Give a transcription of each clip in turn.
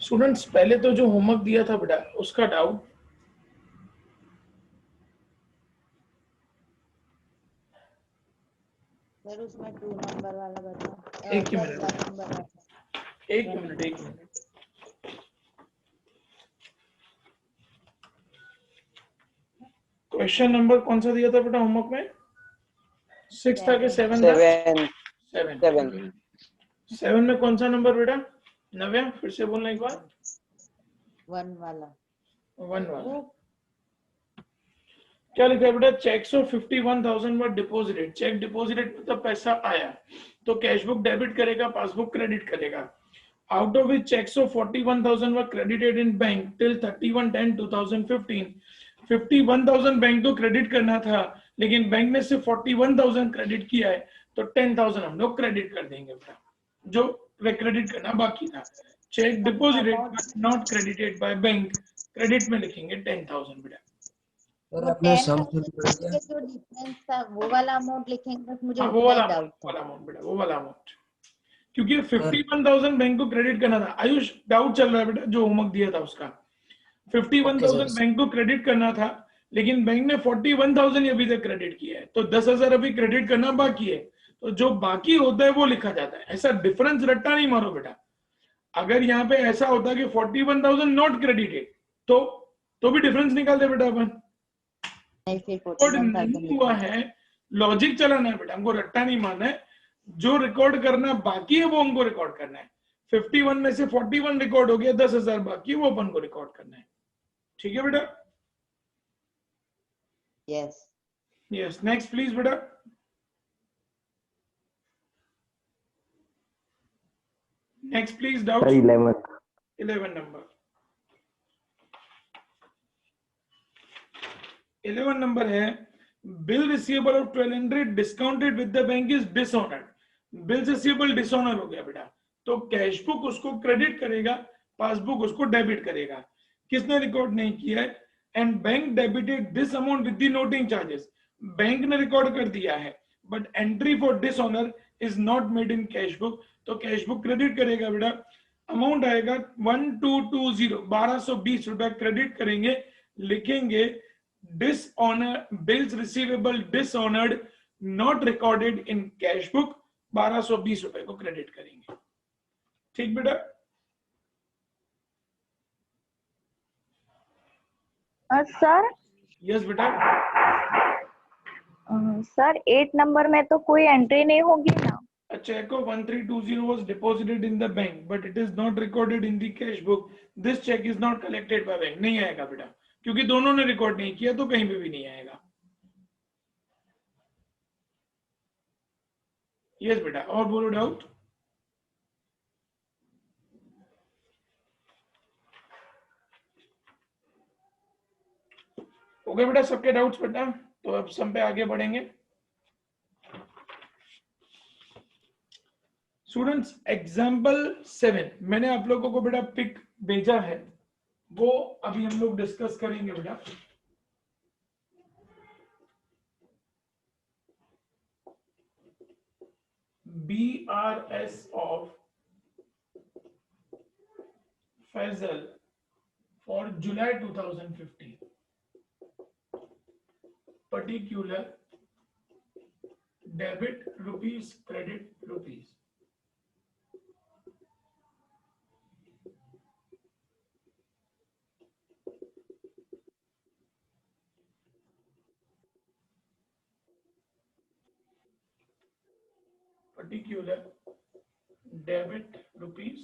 Students पहले तो जो होमवर्क दिया था बेटा उसका डाउट सर उसमें 2 नंबर वाला बताओ। एक ही सॉरी मिनट 1 नंबर वाला। एक मिनट क्वेश्चन नंबर कौन सा दिया था बेटा होमवर्क में? 6 था कि 7 था? 7 7 में कौन सा नंबर बेटा? नव्या फिर से बोलना एक बार। 1 वाला। 1 वाला क्या लिखा है बेटा? Cheques of 51,000 were deposited. Cheque deposited मतलब पैसा आया तो कैशबुक डेबिट करेगा, पासबुक क्रेडिट करेगा। Out of which cheques of 41,000 were credited in bank till 31/10/2015। 51,000 bank को क्रेडिट करना था लेकिन बैंक ने सिर्फ 41,000 क्रेडिट किया है तो 10,000 हम लोग क्रेडिट कर देंगे बेटा, जो क्रेडिट करना बाकी था। Check deposited not credited by bank, credit में लिखेंगे 10,000 बेटा। वो 10,000 के जो डिफरेंस था वो वाला अमाउंट लिखेंगे, बस मुझे हाँ, वो उतना वाला ही डाउट था। अमाउंट बेटा, वो वाला अमाउंट, क्योंकि 51,000 बैंक को क्रेडिट करना था। आयुष डाउट चल रहा है बेटा जो होमवर्क दिया था उसका। 51,000 बैंक को क्रेडिट करना था लेकिन बैंक ने 41,000 अभी तक क्रेडिट किया है तो 10,000 अभी क्रेडिट करना बाकी है, तो जो बाकी होता है वो लिखा जाता है। ऐसा डिफरेंस रट्टा नहीं मारो बेटा। अगर यहाँ पे ऐसा होता कि 41,000 नॉट क्रेडिटेड तो भी डिफरेंस निकालते बेटा अपन। नहीं, फिर रिकॉर्ड 41,000 नहीं हुआ है, लॉजिक चलाना है बेटा, हमको रट्टा नहीं मानना है। जो रिकॉर्ड करना बाकी है वो हमको रिकॉर्ड करना है। 51 में से 41 रिकॉर्ड हो गया, 10,000 बाकी है वो अपन को रिकॉर्ड करना है। ठीक है बेटा? यस। यस, नेक्स्ट प्लीज बेटा। Next please doubt. 11 number 11 number है bill receivable of 1200 discounted with the bank is dishonoured. Bill receivable dishonour हो गया बेटा तो कैशबुक उसको क्रेडिट करेगा, पासबुक उसको डेबिट करेगा। किसने रिकॉर्ड नहीं किया है? And bank debited this amount with the noting charges. Bank ने रिकॉर्ड कर दिया है but entry for dishonour is not made in cashbook, तो कैशबुक क्रेडिट करेगा बेटा। अमाउंट आएगा 1220, 1220 रुपया क्रेडिट करेंगे, लिखेंगे dishonour bills receivable dishonoured not recorded in cash book, 1220 रुपए को क्रेडिट करेंगे। ठीक बेटा? सर यस बेटा। सर 8 नंबर में तो कोई एंट्री नहीं होगी ना? A check of 1320 was deposited in the bank but it is not recorded in the cash book. This check is not collected by bank. नहीं आएगा बेटा क्योंकि दोनों ने रिकॉर्ड नहीं किया तो कहीं पे भी नहीं आएगा। यस बेटा, और बोलो डाउट। हो गया बेटा सबके डाउट्स बेटा? तो अब सब पे आगे बढ़ेंगे। स्टूडेंट्स एग्जाम्पल 7 मैंने आप लोगों को बेटा पिक भेजा है, वो अभी हम लोग डिस्कस करेंगे बेटा। BRS of Faisal for July 2015, particular debit rupees, credit rupees। particular debit rupees,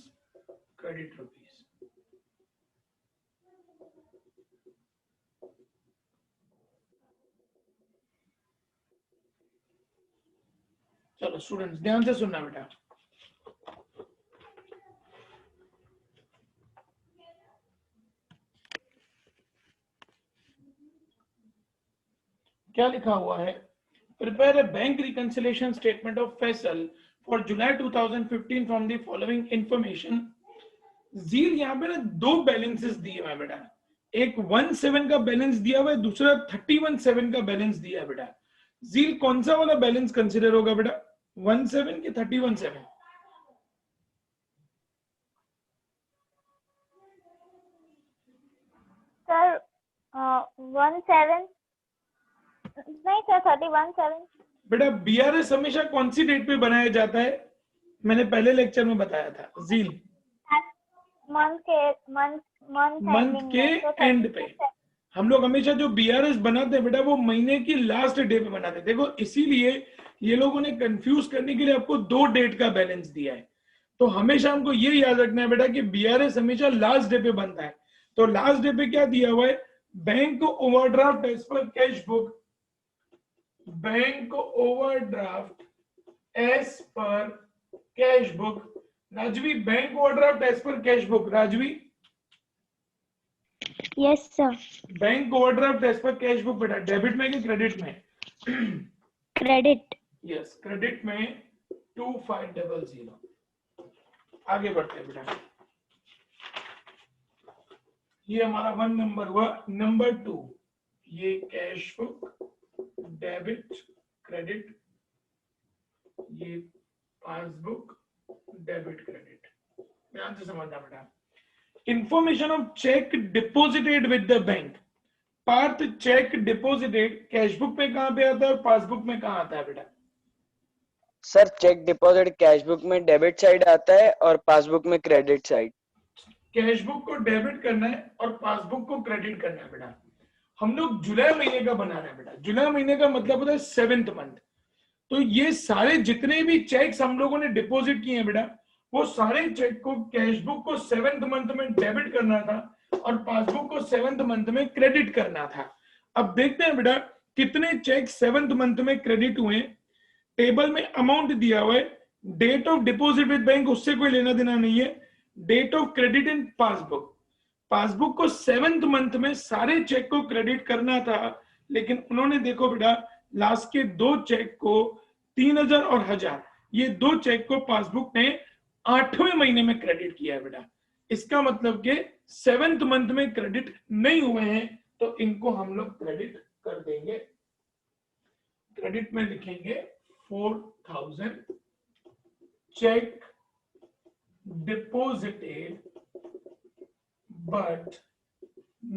credit rupees। चलो स्टूडेंट्स ध्यान से सुनना बेटा। क्या लिखा हुआ है? Prepare a bank reconciliation statement of Faisal for July 2015 from the following information. Zeel यहाँ पे ना दो बैलेंसेस दिए हुए हैं बेटा, एक 17 का बैलेंस दिया हुआ है, दूसरा 31/7 का बैलेंस दिया है बेटा। जील कौन सा वाला बैलेंस कंसिडर होगा बेटा, 17 की 31/7? 17 नहीं सर 31/7 बेटा बीआरएस हमेशा कौन सी डेट पे बनाया जाता है? मैंने पहले लेक्चर में बताया था, जील मंथ के एंड पे हम लोग हमेशा जो बीआरएस बनाते हैं बेटा वो महीने की लास्ट डे पे बनाते हैं। देखो इसीलिए ये लोगों ने कंफ्यूज करने के लिए आपको 2 डेट का बैलेंस दिया है। तो हमेशा हमको ये याद रखना है बेटा कि बीआरएस हमेशा लास्ट डे पे बनता है। तो लास्ट डे पे क्या दिया हुआ है? Bank overdraft as per cash book, bank overdraft as per cash book. Rajvi, bank overdraft as per cash book. Rajvi, yes sir bank overdraft as per cash book बेटा डेबिट में कि क्रेडिट में? क्रेडिट यस, क्रेडिट में 2500। आगे बढ़ते हैं बेटा, ये हमारा 1 नंबर हुआ। नंबर 2 ये कैश बुक, डेबिट, क्रेडिट, ये पासबुक, डेबिट, क्रेडिट। ध्यान से समझना बेटा। Information of cheque deposited with the bank. Parth, cheque deposited cash book में कहां पे आता है और पासबुक में कहां आता है बेटा? Sir cheque deposit cash book में डेबिट साइड आता है और पासबुक में क्रेडिट साइड। कैश बुक को डेबिट करना है और पासबुक को क्रेडिट करना है बेटा। हम लोग जुलाई महीने का बना रहे हैं बेटा। जुलाई महीने का मतलब होता है 7th मंथ। तो ये सारे जितने भी चेक्स हम लोगों ने डिपॉजिट किए हैं बेटा, वो सारे चेक को कैश बुक को 7th मंथ में डेबिट करना था और पासबुक को 7th मंथ में क्रेडिट करना था। अब देखते हैं बेटा कितने चेक 7th मंथ में क्रेडिट हुए। टेबल में अमाउंट दिया हुआ है, date of deposit with bank उससे कोई लेना देना नहीं है, date of credit in passbook. Passbook को 7th मंथ में सारे चेक को क्रेडिट करना था, लेकिन उन्होंने देखो बेटा लास्ट के 2 चेक को 3000 और 1000, ये 2 चेक को पासबुक ने 8वें महीने में क्रेडिट किया है बेटा। इसका मतलब कि 7th मंथ में क्रेडिट नहीं हुए हैं, तो इनको हम लोग क्रेडिट कर देंगे। क्रेडिट में लिखेंगे 4000 cheque deposited but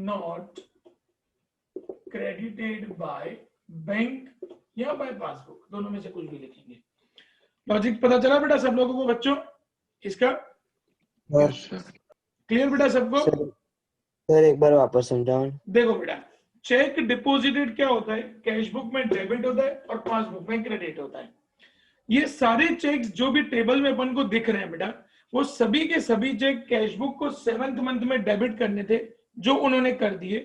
not credited by bank या by पासबुक, दोनों में से कुछ भी लिखेंगे। लॉजिक पता चला बेटा सब लोगों को बच्चों इसका? क्लियर बेटा सबको? सर एक बार वापस समझाओ। देखो बेटा चेक डिपॉजिटेड क्या होता है? कैश बुक में डेबिट होता है और पासबुक में क्रेडिट होता है। ये सारे चेक्स जो भी टेबल में अपन को दिख रहे हैं बेटा, वो सभी के सभी चेक कैश बुक को 7th मंथ में डेबिट करने थे, जो उन्होंने कर दिए।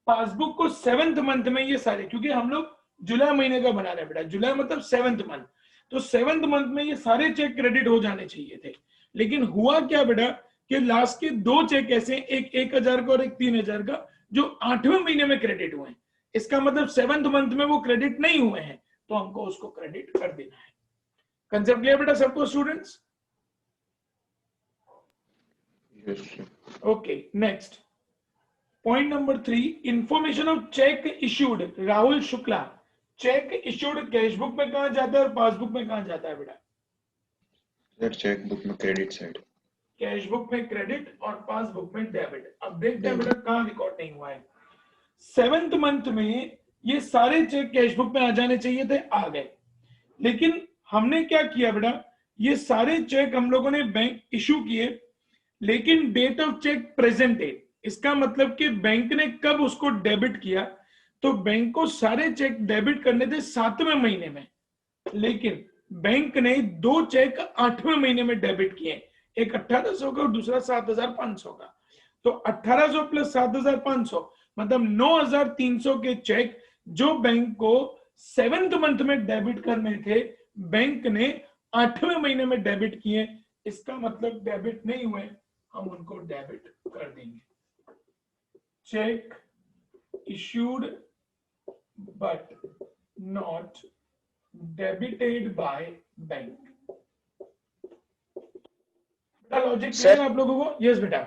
पासबुक को 7th मंथ में ये सारे, क्योंकि हम लोग जुलाई महीने का बना रहे हैं बेटा, जुलाई मतलब 7th मंथ, तो 7th मंथ में ये सारे चेक क्रेडिट हो जाने चाहिए थे। लेकिन हुआ क्या बेटा कि लास्ट के 2 चेक ऐसे, एक 1000 का और एक 3000 का, जो 8वें महीने में क्रेडिट हुए हैं। इसका मतलब 7th मंथ में वो क्रेडिट नहीं हुए हैं, तो हमको उसको क्रेडिट कर देना है। कंसेप्ट क्लियर बेटा सबको students? Okay, next point number 3, information of check issued. Rahul Shukla, check issued cash book में कहां जाता है और पासबुक में कहां जाता है बेटा? सर चेक बुक में क्रेडिट साइड, कैश बुक में क्रेडिट और पासबुक में डेबिट। अब देखते हैं बेटा कहां रिकॉर्ड नहीं हुआ है। 7th मंथ में ये सारे चेक कैश बुक में आ जाने चाहिए थे, आ गए। लेकिन हमने क्या किया बेटा, ये सारे चेक हम लोगों ने बैंक इशू किए, लेकिन date of cheque present date, इसका मतलब कि बैंक ने कब उसको डेबिट किया, तो बैंक को सारे चेक डेबिट करने थे 7वें महीने में, लेकिन बैंक ने 2 चेक 8वें महीने में डेबिट किए, एक 1800 का और दूसरा 7500 का। तो 1800 प्लस 7500 मतलब 9300 के चेक जो बैंक को 7th मंथ में डेबिट करने थे, बैंक ने 8वें महीने में डेबिट किए। इसका मतलब डेबिट नहीं हुए, हम उनको डेबिट कर देंगे। Check issued but not debited by bank. बेटा लॉजिक क्लियर आप लोगों को? यस बेटा,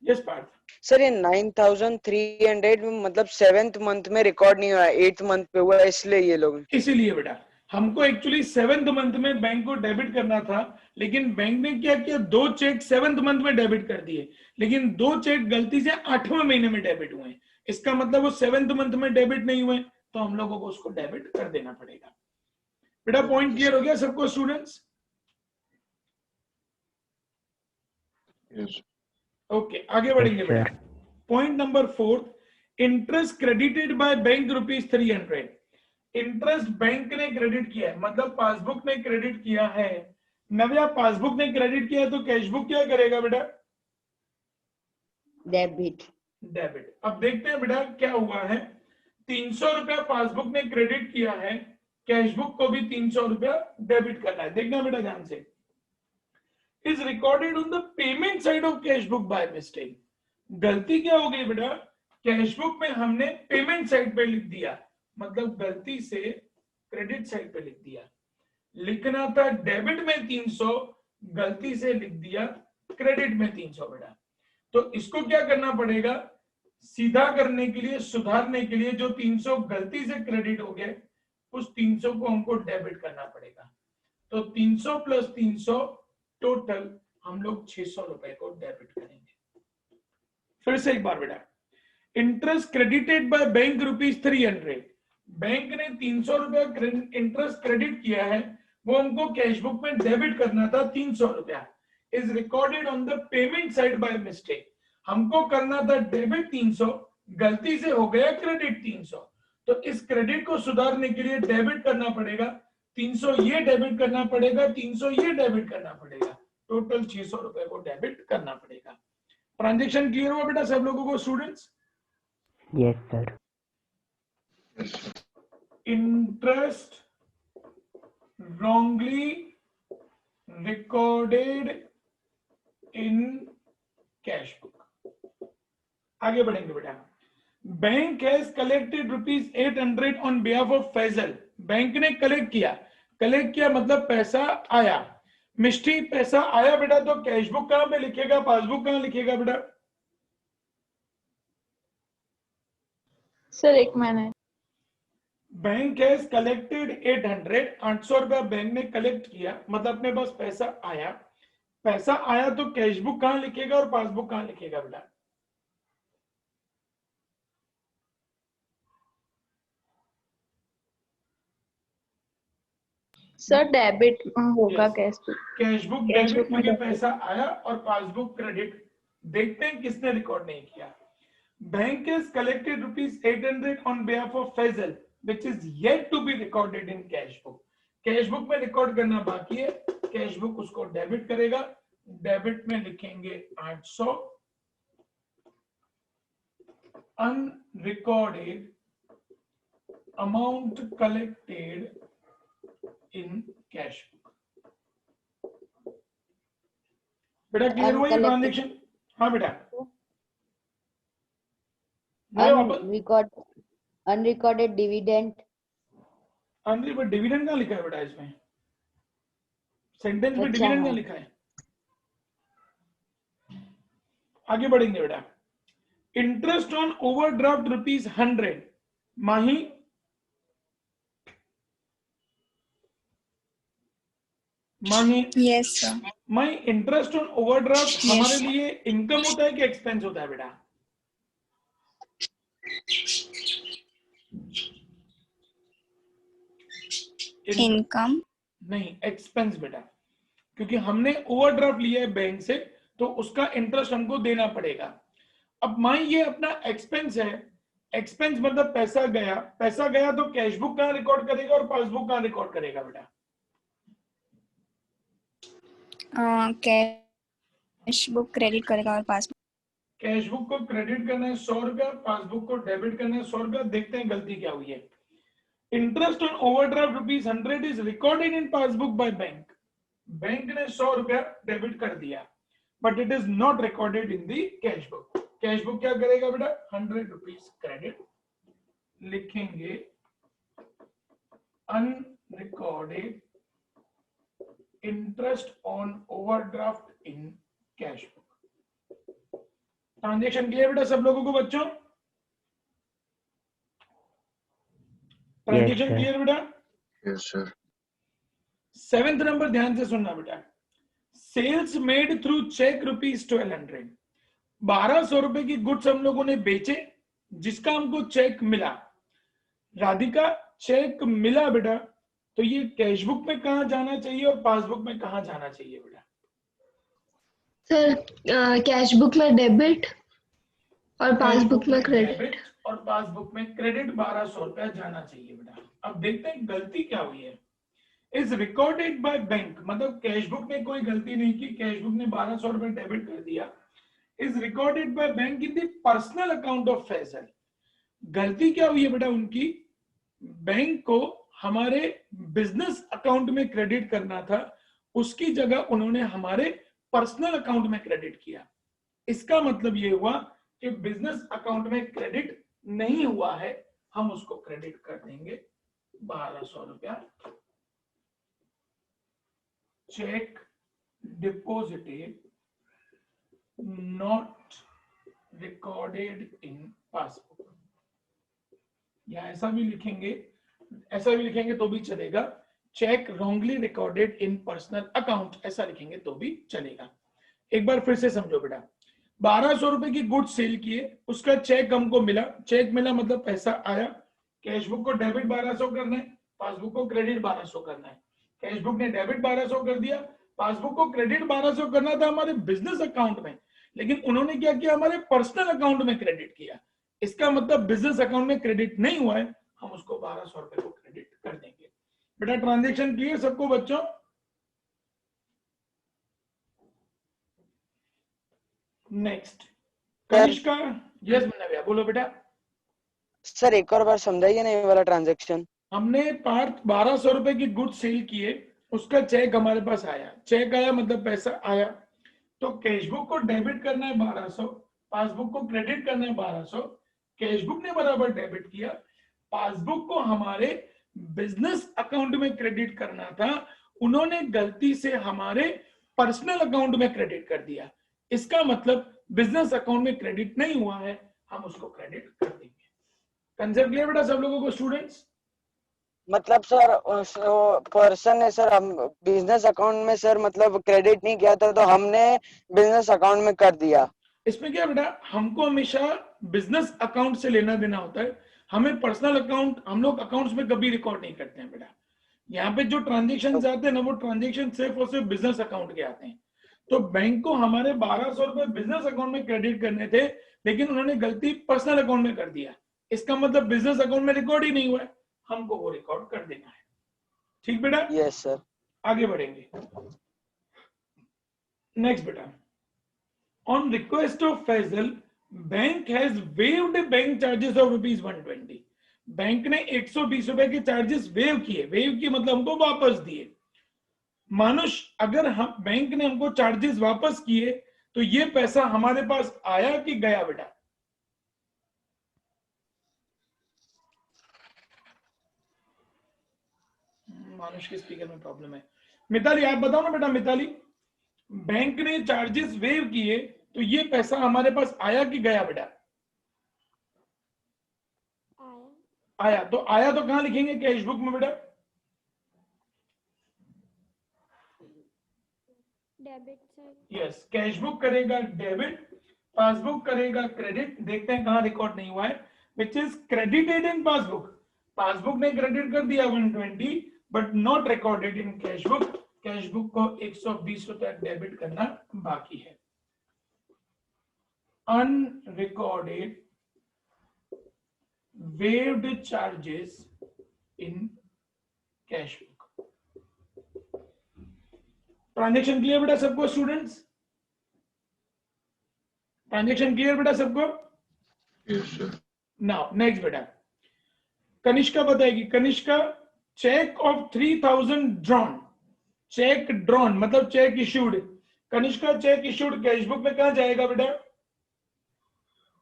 यस पार्थ। सर ये 9300 मतलब 7th मंथ में रिकॉर्ड नहीं हुआ, 8th मंथ पे हुआ, इसलिए ये लोग। इसीलिए बेटा हमको एक्चुअली 7th मंथ में बैंक को डेबिट करना था, लेकिन बैंक ने क्या किया, 2 चेक 7th मंथ में डेबिट कर दिए, लेकिन 2 चेक गलती से 8वें महीने में डेबिट हुए। इसका मतलब वो 7th मंथ में डेबिट नहीं हुए, तो हम लोगों को उसको डेबिट कर देना पड़ेगा। बेटा पॉइंट क्लियर हो गया सबको स्टूडेंट्स? Yes. ओके, आगे बढ़ेंगे बेटा। Point number 4, interest credited by bank ₹300। Interest bank ने क्रेडिट किया है, मतलब पासबुक ने क्रेडिट किया है। नव्या, पासबुक ने क्रेडिट किया है तो कैशबुक क्या करेगा बेटा? डेबिट। डेबिट। अब देखते हैं बेटा क्या हुआ है। 300 रुपया पासबुक ने क्रेडिट किया है, कैशबुक को भी 300 रुपया डेबिट करना है। देखना बेटा ध्यान से। Is recorded on the payment side of cashbook by mistake. गलती क्या हो गई बेटा? कैशबुक में हमने पेमेंट साइड पे लिख दिया, मतलब गलती से क्रेडिट साइड पे लिख दिया। लिखना था डेबिट में 300, गलती से लिख दिया क्रेडिट में 300 बेटा। तो इसको क्या करना पड़ेगा? सीधा करने के लिए, सुधारने के लिए, जो 300 गलती से क्रेडिट हो गए उस 300 को हमको डेबिट करना पड़ेगा। तो 300 प्लस 300 टोटल हम लोग 600 रुपए को डेबिट करेंगे। फिर से एक बार बेटा, interest credited by bank ₹300। Bank ने 300 रुपया इंटरेस्ट क्रेडिट किया है, वो हमको कैशबुक में डेबिट करना था 300 रुपया। Is recorded on the payment side by mistake. हमको करना था डेबिट 300, गलती से हो गया क्रेडिट 300। तो इस क्रेडिट को सुधारने के लिए डेबिट करना पड़ेगा, 300 ये डेबिट करना पड़ेगा, 300 ये डेबिट करना पड़ेगा, टोटल 600 रुपए को डेबिट करना पड़ेगा। ट्रांजेक्शन क्लियर हुआ बेटा सब लोगों को students? Yes sir. Interest wrongly recorded in cash book। आगे बढ़ेंगे बेटा। Bank has collected ₹800 on behalf of Faizal. Bank ने कलेक्ट किया मतलब पैसा आया। मिष्टी, पैसा आया बेटा, तो कैशबुक कहां पे लिखेगा, पासबुक कहां लिखेगा बेटा? सर एक मिनट। बैंक हैज कलेक्टेड 800 रुपया बैंक ने कलेक्ट किया, मतलब अपने पास पैसा आया। पैसा आया तो कैशबुक कहां लिखेगा और पासबुक कहां लिखेगा बेटा? सर डेबिट होगा कैशबुक। कैशबुक डेबिट, क्योंकि पैसा आया, और पासबुक क्रेडिट। देखते हैं किसने रिकॉर्ड नहीं किया। Bank has collected ₹800 on behalf of Faizal which is yet to be recorded in cashbook. Cashbook में रिकॉर्ड करना बाकी है, कैशबुक उसको डेबिट करेगा। डेबिट में लिखेंगे 800 unrecorded amount collected in cashbook. बेटा क्लियर हुआ ये ट्रांजेक्शन? हाँ बेटा। Unrecorded dividend. अनरिकॉर्डेड डिविडेंड कहाँ लिखा है बेटा इसमें? सेंटेंस में अच्छा, डिविडेंड हाँ। कहाँ लिखा है? आगे बढ़ेंगे बेटा। Interest on overdraft ₹100। Mahi, yes sir. Mahi, interest on overdraft हमारे लिए इनकम होता है कि एक्सपेंस होता है बेटा? इनकम नहीं, एक्सपेंस बेटा, क्योंकि हमने ओवरड्राफ्ट लिया है बैंक से, तो उसका इंटरेस्ट हमको देना पड़ेगा। अब मान ये अपना एक्सपेंस है, एक्सपेंस मतलब पैसा गया तो कैशबुक कहां रिकॉर्ड करेगा और पासबुक कहां रिकॉर्ड करेगा बेटा? कैशबुक क्रेडिट करेगा और पासबुक। कैशबुक को क्रेडिट करना है 100 रुपया, पासबुक को डेबिट करना है 100 रुपया। देखते हैं गलती क्या हुई है। Interest on overdraft ₹100 is recorded in passbook by bank. Bank ने 100 रुपया डेबिट कर दिया, but it is not recorded in the cashbook. Cashbook क्या करेगा बेटा? ₹100 क्रेडिट लिखेंगे, unrecorded interest on overdraft in cashbook. Transaction clear बेटा सब लोगों को बच्चों? ट्रांजेक्शन क्लियर बेटा? Yes, sir. 7th नंबर ध्यान से सुनना बेटा। Sales made through check ₹1200। 1200 रुपए की गुड्स हम लोगों ने बेचे, जिसका हमको चेक मिला, राधिका चेक मिला बेटा, तो ये कैश बुक में कहाँ जाना चाहिए और पासबुक में कहाँ जाना चाहिए बेटा? सर कैश बुक में डेबिट और पासबुक में क्रेडिट। डेबिट और पासबुक में क्रेडिट 1200 रुपया जाना चाहिए बेटा। अब देखते हैं गलती क्या हुई है। इज रिकॉर्डेड बाय बैंक, मतलब कैश बुक ने कोई गलती नहीं की, कैश बुक ने 1200 रुपए डेबिट कर दिया। Is recorded by bank in the personal account of Faizal. गलती क्या हुई है बेटा उनकी, बैंक को हमारे बिजनेस अकाउंट में क्रेडिट करना था, उसकी जगह उन्होंने हमारे पर्सनल अकाउंट में क्रेडिट किया। इसका मतलब ये हुआ कि बिजनेस अकाउंट में क्रेडिट नहीं हुआ है, हम उसको क्रेडिट कर देंगे 1200 रुपया। Cheque deposited not recorded in passbook, या ऐसा भी लिखेंगे तो भी चलेगा। Cheque wrongly recorded in personal account, ऐसा लिखेंगे तो भी चलेगा। एक बार फिर से समझो बेटा, 1200 रुपए की गुड्स सेल किए, उसका चेक हमको मिला, चेक मिला मतलब पैसा आया। कैश बुक को डेबिट 1200 करना है, पासबुक को क्रेडिट 1200 करना है। कैश बुक ने डेबिट 1200 कर दिया, पासबुक को क्रेडिट 1200 करना था हमारे बिजनेस अकाउंट में, लेकिन उन्होंने क्या किया, हमारे पर्सनल अकाउंट में क्रेडिट किया। इसका मतलब बिजनेस अकाउंट में क्रेडिट नहीं हुआ है, हम उसको 1200 रुपए को क्रेडिट कर देंगे। बेटा ट्रांजेक्शन क्लियर सबको बच्चों? नेक्स्ट कनिष्का। यस मुन्ना भैया बोलो बेटा। सर एक और बार समझाइए ना ये वाला ट्रांजेक्शन। हमने पार्थ 1200 रुपए की गुड सेल किए, उसका चेक हमारे पास आया, चेक आया मतलब पैसा आया, तो कैश बुक को डेबिट करना है 1200, पासबुक को क्रेडिट करना है 1200। कैश बुक ने बराबर डेबिट किया, पासबुक को हमारे बिजनेस अकाउंट में क्रेडिट करना था, उन्होंने गलती से हमारे पर्सनल अकाउंट में क्रेडिट कर दिया। इसका मतलब बिजनेस अकाउंट में क्रेडिट नहीं हुआ है, हम उसको क्रेडिट कर देंगे। कंसेप्ट क्लियर बेटा सब लोगों को स्टूडेंट्स? मतलब सर पर्सन ने सर हम बिजनेस अकाउंट में सर मतलब क्रेडिट नहीं किया था, तो हमने बिजनेस अकाउंट में कर दिया। इसमें क्या बेटा, हमको हमेशा बिजनेस अकाउंट से लेना देना होता है, हमें पर्सनल अकाउंट, हम लोग अकाउंट्स में कभी रिकॉर्ड नहीं करते हैं बेटा। यहाँ पे जो ट्रांजेक्शन आते हैं ना, वो ट्रांजेक्शन सिर्फ और सिर्फ बिजनेस अकाउंट के आते हैं। तो बैंक को हमारे 1200 रुपए बिजनेस अकाउंट में क्रेडिट करने थे, लेकिन उन्होंने गलती पर्सनल अकाउंट में कर दिया। इसका मतलब बिजनेस अकाउंट में रिकॉर्ड ही नहीं हुआ है, हमको वो रिकॉर्ड कर देना है। ठीक बेटा? Yes sir. आगे बढ़ेंगे। नेक्स्ट बेटा, on request of Faizal bank has waived bank charges of ₹120। बैंक ने 120 रुपए के चार्जेस वेव किए, वेव की मतलब हमको वापस दिए। मानुष, अगर हम बैंक ने हमको चार्जेस वापस किए तो ये पैसा हमारे पास आया कि गया बेटा? मानुष के स्पीकर में प्रॉब्लम है। मिताली आप बताओ ना बेटा। मिताली, बैंक ने चार्जेस वेव किए तो ये पैसा हमारे पास आया कि गया बेटा? आया। तो आया तो कहां लिखेंगे कैश बुक में बेटा? Debit side. Yes, cash book करेगा डेबिट, पासबुक करेगा क्रेडिट। देखते हैं कहां रिकॉर्ड नहीं हुआ है, which is credited in passbook. Passbook ने क्रेडिट कर दिया 120, but not recorded in cash book. Cash book को 120 रुपया डेबिट करना बाकी है। Unrecorded waived charges in cash book। Transaction clear बेटा सबको स्टूडेंट्स? ट्रांजेक्शन क्लियर बेटा सबको? Yes, sir. नाउ नेक्स्ट बेटा, कनिष्का बताएगी। Kanishka, cheque of 3000 drawn. Cheque drawn मतलब cheque issued. Kanishka, cheque issued cash book में कहां जाएगा बेटा?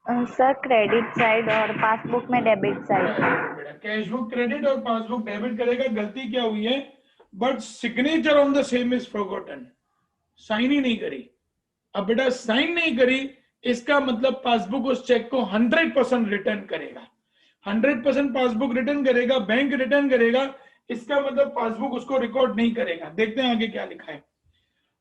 सर क्रेडिट साइड और पासबुक में debit side. Cash book credit और पासबुक डेबिट करेगा। गलती क्या हुई है, but signature on the same is forgotten. Sign ही नहीं करी। अब बेटा साइन नहीं करी, इसका मतलब पासबुक उस चेक को 100% रिटर्न करेगा। 100% पासबुक रिटर्न करेगा, बैंक रिटर्न करेगा, इसका मतलब पासबुक उसको रिकॉर्ड नहीं करेगा। देखते हैं आगे क्या लिखा है।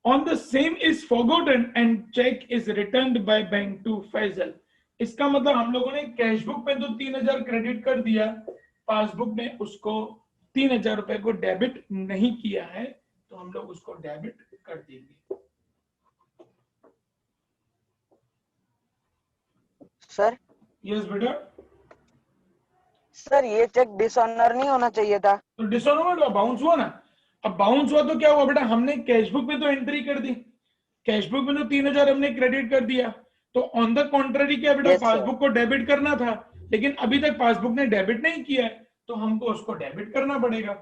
On the same is forgotten and cheque is returned by bank to Faizal. इसका मतलब हम लोगों ने कैश बुक में तो 3000 क्रेडिट कर दिया, पासबुक में उसको 3000 रुपए को डेबिट नहीं किया है, तो हम लोग उसको डेबिट कर देंगे। सर यस बेटा। सर ये चेक डिसऑनर नहीं होना चाहिए था। तो डिसऑनर बाउंस हुआ ना। अब बाउंस हुआ तो क्या हुआ बेटा, हमने कैश बुक में तो एंट्री कर दी, कैश बुक में तो 3000 हमने क्रेडिट कर दिया, तो ऑन द कॉन्ट्ररी क्या बेटा, Yes, sir. पासबुक को डेबिट करना था, लेकिन अभी तक पासबुक ने डेबिट नहीं किया है, तो हमको उसको डेबिट करना पड़ेगा।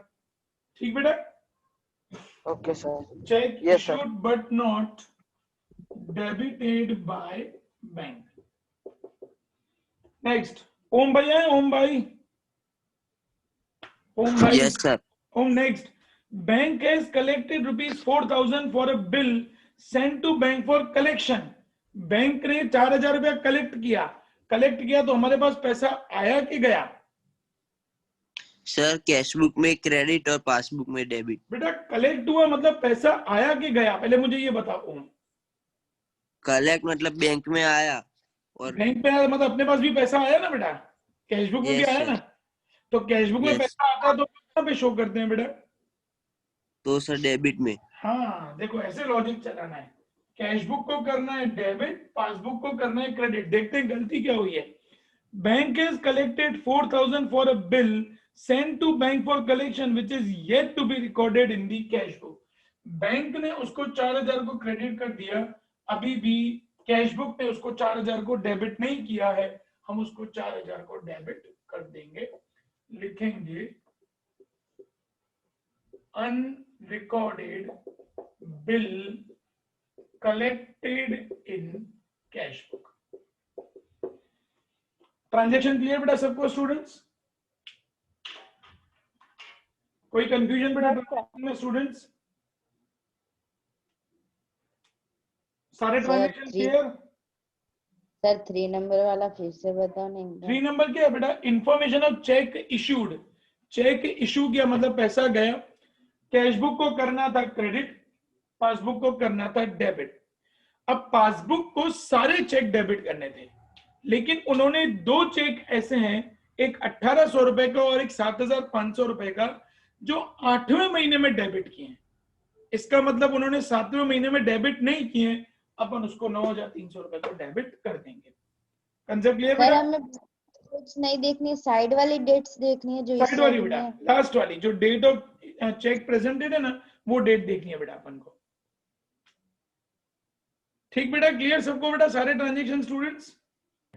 ठीक बेटा। Okay sir. Check Yes, sir. Issued but not debited by bank. Next Om भाई है, ओम भाई, ओम भाई। Yes, sir. Home next. Bank has collected rupees 4,000 for a bill sent to bank for collection. Bank ने 4,000 रुपया कलेक्ट किया तो हमारे पास पैसा आया कि गया? सर कैश बुक में क्रेडिट और पासबुक में डेबिट। बेटा कलेक्ट हुआ मतलब पैसा आया कि गया, पहले मुझे ये बताओ। कलेक्ट मतलब बैंक में आया और बैंक में आया मतलब अपने पास भी पैसा आया ना बेटा, कैश बुक में भी Yes, आया sir. ना, तो कैश बुक में Yes. पैसा आता तो कहाँ पे शो करते हैं बेटा? तो सर डेबिट में। हाँ देखो ऐसे लॉजिक चलाना है, कैश बुक को करना है डेबिट, पासबुक को करना है क्रेडिट। देखते हैं गलती क्या हुई है। Bank has collected 4,000 for a bill send to bank for collection which is yet to be recorded in the cash book. Bank ने उसको 4,000 को क्रेडिट कर दिया, अभी भी कैश बुक ने उसको 4,000 को डेबिट नहीं किया है, हम उसको 4,000 को डेबिट कर देंगे। लिखेंगे unrecorded bill collected in cash book। Transaction clear बेटा सबको स्टूडेंट्स? कोई कंफ्यूजन बेटा ट्रांजैक्शन में स्टूडेंट्स? सारे ट्रांजैक्शन क्लियर? सर 3 नंबर वाला फिर से बताओ नहीं। 3 नंबर क्या है बेटा, information of cheque issued. Cheque issue किया मतलब पैसा गया, कैश बुक को करना था क्रेडिट, पासबुक को करना था डेबिट। अब पासबुक को सारे चेक डेबिट करने थे, लेकिन उन्होंने 2 चेक ऐसे हैं, एक 1,800 रुपए का और एक 7,500 रुपए का, जो 8वें महीने में डेबिट किए हैं। इसका मतलब उन्होंने 7वें महीने में डेबिट नहीं किए, अपन उसको 9,300 रुपए को डेबिट कर देंगे। कंसेप्ट क्लियर सर बेटा? हमें कुछ नहीं देखनी है, साइड वाली डेट्स देखनी है जो इस साइड वाली साइड बेटा, में। लास्ट वाली जो डेट ऑफ चेक प्रेजेंटेड है ना, वो डेट देखनी है बेटा अपन को। ठीक बेटा, क्लियर सबको बेटा सारे ट्रांजैक्शन स्टूडेंट्स?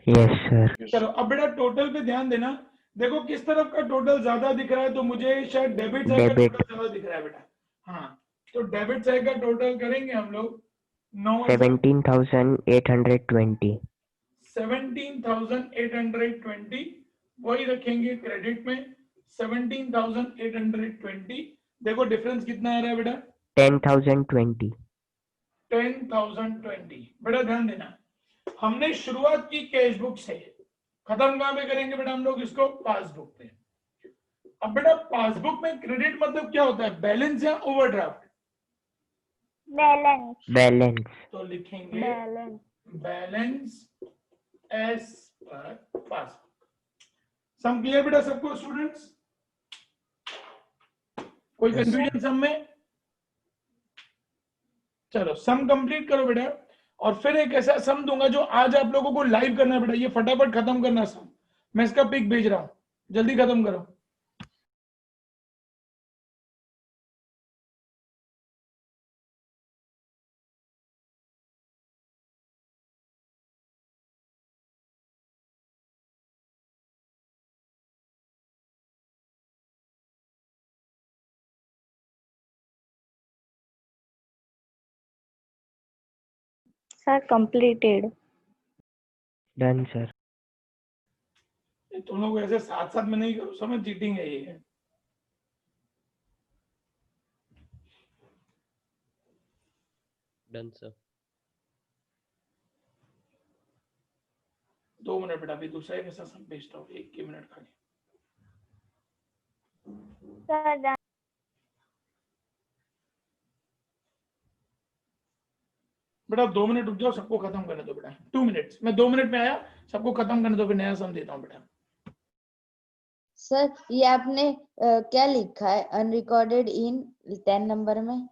Yes sir. चलो अब बेटा टोटल पे ध्यान देना, देखो किस तरफ का टोटल ज्यादा दिख रहा है, तो मुझे शायद डेबिट साइड का Debit. टोटल ज्यादा दिख रहा है बेटा। हाँ तो डेबिट साइड का टोटल करेंगे हम लोग 17,820। 17,820, वही रखेंगे क्रेडिट में 17,820। देखो डिफरेंस कितना आ रहा है बेटा? 10,020। 10,020। बेटा ध्यान देना, हमने शुरुआत की कैश बुक से, खत्म कहां पे करेंगे बेटा हम लोग इसको? पासबुक पे। अब बेटा पासबुक में क्रेडिट मतलब क्या होता है, बैलेंस या ओवरड्राफ्ट? बैलेंस। तो लिखेंगे बैलेंस एज पर पासबुक। सम क्लियर बेटा सबको स्टूडेंट्स? कोई कंफ्यूजन सम में? चलो सम कंप्लीट करो बेटा, और फिर एक ऐसा सम दूंगा जो आज आप लोगों को लाइव करना है बेटा, ये फटाफट खत्म करना सम। मैं इसका पिक भेज रहा हूं, जल्दी खत्म करो। Sir completed. Done sir. तुम लोग ऐसे साथ साथ में नहीं करो, समझ, चीटिंग है ये। Done sir. 2 मिनट बेटा, अभी दूसरा एक ऐसा सम भेजता हूँ, 1 मिनट खाली। सर बेटा 2 मिनट रुक जाओ, सबको खत्म करने दो बेटा, 2 मिनट। मैं 2 मिनट में आया, सबको खत्म करने दो, फिर नया सम देता हूँ बेटा। सर ये आपने क्या लिखा है अनरिकॉर्डेड इन 10 नंबर में?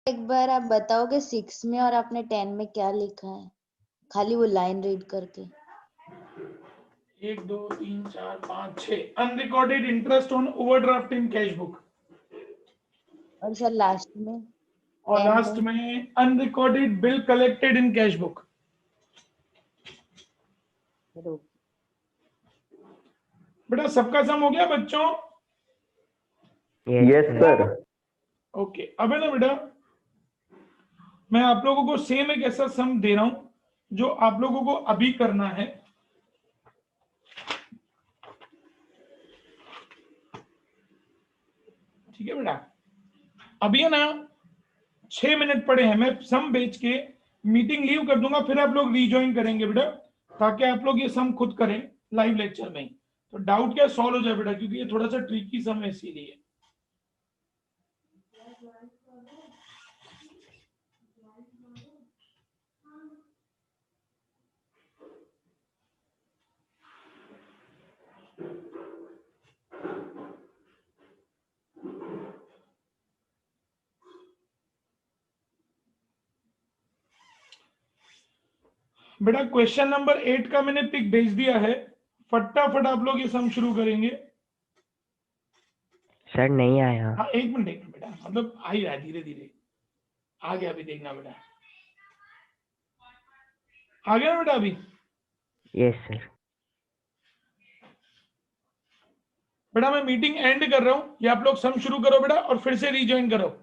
एक बार आप बताओगे 6 में और आपने 10 में क्या लिखा है, खाली वो लाइन रीड करके। 1 2 3 4 5 6 unrecorded interest on overdraft in cash book, और सर लास्ट में और 10 लास्ट में unrecorded bill collected in cash book. बेटा सबका सम हो गया बच्चों? Yes sir. ओके, अब है ना बेटा, मैं आप लोगों को सेम एक ऐसा सम दे रहा हूं जो आप लोगों को अभी करना है। ठीक है बेटा, अभी है ना 6 मिनट पड़े हैं, मैं सम बेच के मीटिंग लीव कर दूंगा, फिर आप लोग रीजॉइन करेंगे बेटा, ताकि आप लोग ये सम खुद करें लाइव लेक्चर में, तो डाउट क्या सॉल्व हो जाए बेटा, क्योंकि ये थोड़ा सा ट्रिकी सम है इसीलिए। बेटा क्वेश्चन नंबर 8 का मैंने पिक भेज दिया है, फटाफट आप लोग ये सम शुरू करेंगे। सर नहीं आया। हाँ एक मिनट बेटा, मतलब आ ही रहा है धीरे धीरे, आ गया अभी, देखना बेटा, आ गया ना बेटा अभी? Yes sir. बेटा मैं मीटिंग एंड कर रहा हूं, ये आप लोग सम शुरू करो बेटा और फिर से रीजॉइन करो।